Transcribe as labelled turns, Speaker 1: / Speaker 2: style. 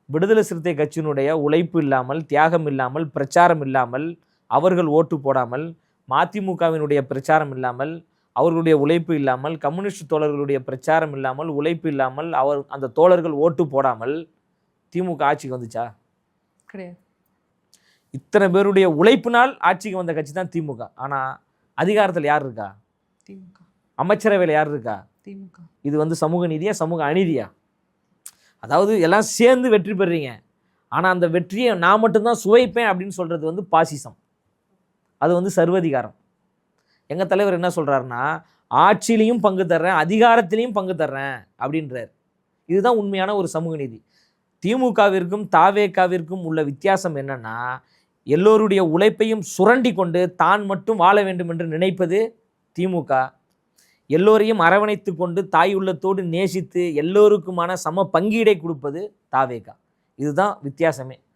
Speaker 1: விடுதலை சிறுத்தை கட்சியினுடைய உழைப்பு இல்லாமல், தியாகம் இல்லாமல், பிரச்சாரம் இல்லாமல், அவர்கள் ஓட்டு போடாமல், மதிமுகவினுடைய பிரச்சாரம் இல்லாமல், அவர்களுடைய உழைப்பு இல்லாமல், கம்யூனிஸ்ட் தோழர்களுடைய பிரச்சாரம் இல்லாமல், உழைப்பு இல்லாமல், அந்த தோழர்கள் ஓட்டு போடாமல் திமுக ஆட்சிக்கு வந்துச்சா?
Speaker 2: கிடையாது.
Speaker 1: இத்தனை பேருடைய உழைப்பினால் ஆட்சிக்கு வந்த கட்சி தான் திமுக. ஆனால் அதிகாரத்தில் யார் இருக்கா?
Speaker 2: திமுக.
Speaker 1: அமைச்சரவையில் யார் இருக்கா?
Speaker 2: திமுக.
Speaker 1: இது சமூக நீதியா, சமூக அநீதியா? அதாவது எல்லாம் சேர்ந்து வெற்றி பெறுறீங்க, ஆனால் அந்த வெற்றியை நான் மட்டும்தான் சுவைப்பேன் அப்படின்னு சொல்கிறது பாசிசம். அது சர்வதிகாரம். எங்கள் தலைவர் என்ன சொல்கிறாருன்னா, ஆட்சியிலையும் பங்கு தர்றேன், அதிகாரத்திலையும் பங்கு தர்றேன் அப்படின்றார். இதுதான் உண்மையான ஒரு சமூக நீதி. திமுகவிற்கும் தாவேகாவிற்கும் உள்ள வித்தியாசம் என்னன்னா, எல்லோருடைய உழைப்பையும் சுரண்டி கொண்டு தான் மட்டும் வாழ வேண்டும் என்று நினைப்பது திமுக. எல்லோரையும் அரவணைத்து கொண்டு தாய் உள்ளத்தோடு நேசித்து எல்லோருக்குமான சம பங்கீடை கொடுப்பது தாவேகா. இதுதான் வித்தியாசமே.